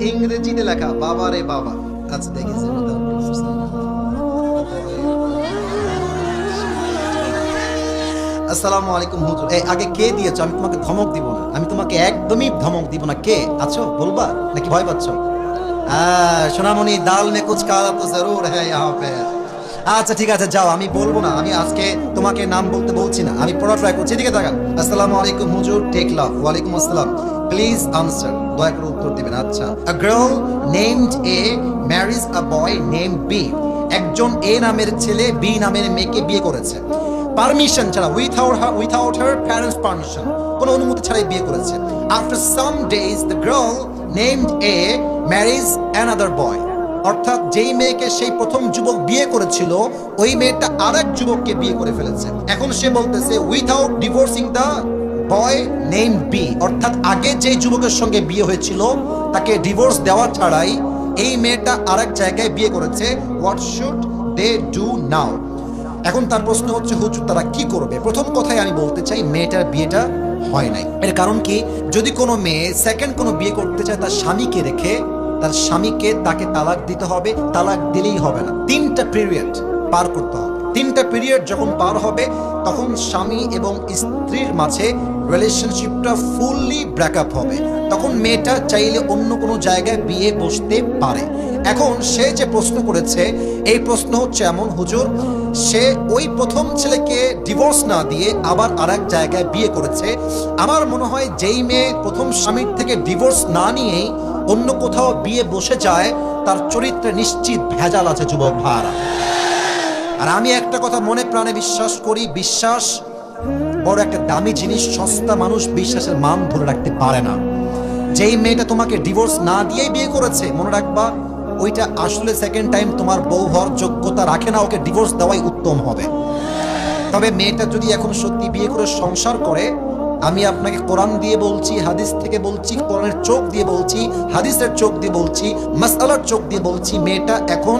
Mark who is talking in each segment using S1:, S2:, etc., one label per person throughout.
S1: ইংরেজিতে লেখা, বাবা রে বাবা। আচ্ছা দেখি আসসালামু আলাইকুম হুজুর। এই আগে কে দিয়েছো? আমি তোমাকে ধমক দিব না, আমি তোমাকে একদমই ধমক দিব না। কে আছো বলবা নাকি ভয় পাচ্ছ? সোনামণি, দাল মে কুছ কালা তো জরুর হ্যায় ইহাঁ পে। আচ্ছা ঠিক আছে, যাও, আমি বলবো না। আমি আজকে তোমাকে নাম বলতে বলছি না, আমি পড়া ট্রাই করছি। এদিকে তাকান। আসসালামু আলাইকুম হুজুর, টেক লাভ। ওয়ালাইকুম আসসালাম। প্লিজ আনসার, দয়া করে উত্তর দিবেন। আচ্ছা, a girl named A marriage a boy named B. একজন এ নামের ছেলে বি নামের মেয়েকে বিয়ে করেছে পারমিশন ছাড়া, উইথাউট হার প্যারেন্টস পারমিশন, কোনো অনুমতি ছাড়াই বিয়ে করেছে। After some days the girl named A marriage another boy. অর্থাৎ যেই মেয়েকে সেই প্রথম যুবক বিয়ে করেছিল, ওই মেয়েটা আরেক যুবককে বিয়ে করে ফেলেছে। এখন সে বলতেছে without divorcing the boy name B, অর্থাৎ আগে যে যুবকের সঙ্গে বিয়ে হয়েছিল তাকে ডিভোর্স দেওয়া ছাড়াই এই মেয়েটা আরেক জায়গায় বিয়ে করেছে। What should they do now? এখন তার প্রশ্ন হচ্ছে হুজুর তারা কি করবে? প্রথম কথাই আমি বলতে চাই, মেয়েটার বিয়েটা হয় নাই। এর কারণ কি? যদি কোনো মেয়ে সেকেন্ড কোনো বিয়ে করতে চায় তার স্বামীকে রেখে, তার স্বামীকে তাকে তালাক দিতে হবে। তালাক দিলেই হবে না, 3টা পিরিয়ড পার করতে হবে। 3টা পিরিয়ড যখন পার হবে তখন স্বামী এবং স্ত্রীর মাঝে রিলেশনশিপটা ফুললি ব্রেকআপ হবে। তখন মেয়েটা চাইলে অন্য কোনো জায়গায় বিয়ে বসতে পারে। এখন সে যে প্রশ্ন করেছে, এই প্রশ্ন হচ্ছে এমন, হুজুর সে ওই প্রথম ছেলেকে ডিভোর্স না দিয়ে আবার আরেক জায়গায় বিয়ে করেছে। আমার মনে হয় যেই মেয়ে প্রথম স্বামীর থেকে ডিভোর্স না নিয়েই অন্য কোথাও বিয়ে বসে যায়, তার চরিত্রে নিশ্চিত ভেজাল আছে যুবক ভাইরা। আর আমি একটা কথা মনে প্রাণে বিশ্বাস করি, বিশ্বাস বড় একটা দামি জিনিস। সস্তা মানুষ বিশ্বাসের মান ধরে রাখতে পারে না। যেই মেয়েটা তোমাকে ডিভোর্স না দিয়েই বিয়ে করেছে, মনে রাখবা ওইটা আসলে সেকেন্ড টাইম তোমার বউ হওয়ার যোগ্যতা রাখে না। ওকে ডিভোর্স দেওয়াই উত্তম হবে। তবে মেয়েটা যদি এখন সত্যি বিয়ে করে সংসার করে, আমি আপনাকে কোরআন দিয়ে বলছি, হাদিস থেকে বলছি, কোরআনের চোখ দিয়ে বলছি, হাদিসের চোখ দিয়ে বলছি, মাসআলার চোখ দিয়ে বলছি, মেয়েটা এখন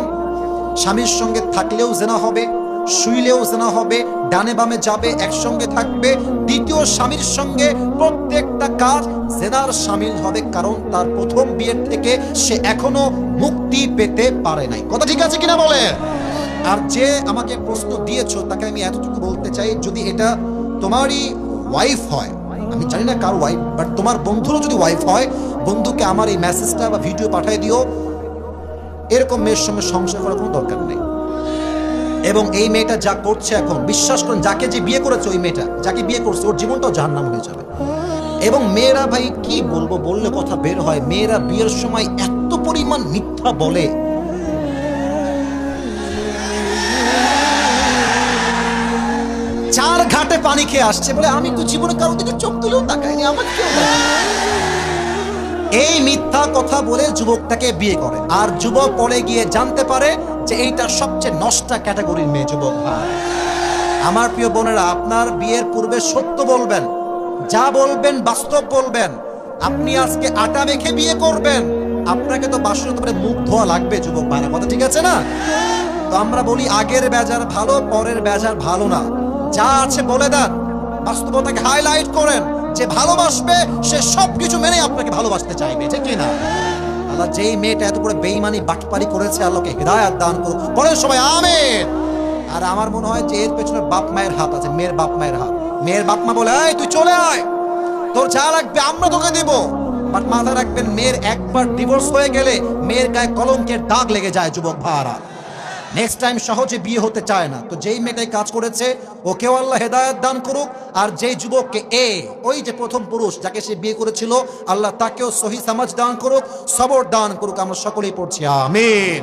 S1: স্বামীর সঙ্গে থাকলেও জেনা হবে, শুইলেও জেনা হবে, ডানে বামে যাবে, একসঙ্গে থাকবে, দ্বিতীয় স্বামীর সঙ্গে প্রত্যেকটা কাজ জেনার শামিল হবে। কারণ তার প্রথম বিয়ের থেকে সে এখনো মুক্তি পেতে পারে নাই। কথা ঠিক আছে কিনা বলে? আর যে আমাকে প্রশ্ন দিয়েছো তাকে আমি এতটুকু বলতে চাই, যদি এটা তোমারই ওয়াইফ হয়, আমি জানি না কার ওয়াইফ, বাট তোমার বন্ধুরও যদি ওয়াইফ হয়, বন্ধুকে আমার এই মেসেজটা বা ভিডিও পাঠিয়ে দিও। এরকম মেয়ের সঙ্গে সংসার করার কোনো দরকার নেই। এবং এই মেয়েটা যা করছে এখন, বিশ্বাস করেন, যাকে যে বিয়ে করেছে, ওই মেয়েটা যাকে বিয়ে করছে, ওর জীবনটাও জাহান্নাম হয়ে যাবে। এবং মেয়েরা, ভাই কি বলবো, বললে কথা বের হয়, মেয়েরা বিয়ের সময় এত পরিমাণ মিথ্যা বলে। চার ঘাটে পানি খেয়ে আসছে বলে আমি তো জীবনে কারো দিকে চোখ তুলেও তাকাইনি, আমার কেউ না। এই মিথ্যা কথা বলে যুবকটাকে বিয়ে করে, আর যুবক পরে গিয়ে জানতে পারে যে এইটা সবচেয়ে নষ্টা ক্যাটাগরির মেয়ে। যুবক ভাই আমার, প্রিয় বোনেরা, আপনার বিয়ের পূর্বে সত্য বলবেন, যা বলবেন বাস্তব বলবেন। আপনি আজকে আটা মেখে বিয়ে করবেন, আপনাকে তো বাসরে মুখ ধোয়া লাগবে যুবক ভাইরা। কথা ঠিক আছে না? তো আমরা বলি আগের বেজার ভালো, পরের বেজার ভালো না। যা আছে বলে দেন, বাস্তবতাকে হাইলাইট করেন। যে ভালোবাসবে সে সবকিছু মেনে আপনাকে ভালোবাসতে চাইবে, ঠিক কিনা? আল্লাহ যেই মেয়েটা এত করে বেঈমানি বাটপারি করেছে, আল্লাহকে হিদায়াত দান করুক। পরে সবাই আমিন। আর আমার মনে হয় যে এর পেছনে বাপ মায়ের হাত আছে, মেয়ের বাপ মায়ের হাত। মেয়ের বাপ মা বলে, এই তুই চলে আয়, তোর যা লাগবে আমরা তোকে দিব। বাট মাথায় রাখবেন, মেয়ের একবার ডিভোর্স হয়ে গেলে মেয়ের গায়ে কলঙ্কের দাগ লেগে যায় যুবক ভাইরা। নেক্সট টাইম সহজে বিয়ে হতে চায় না। তো যেই মেয়েটাই কাজ করেছে, ওকেও আল্লাহ হেদায়েত দান করুক। আর যেই যুবককে ওই যে প্রথম পুরুষ যাকে সে বিয়ে করেছিল, আল্লাহ তাকেও সহি সমাজ দান করুক, সবর দান করুক। আমরা সকলেই পড়ছি আমিন।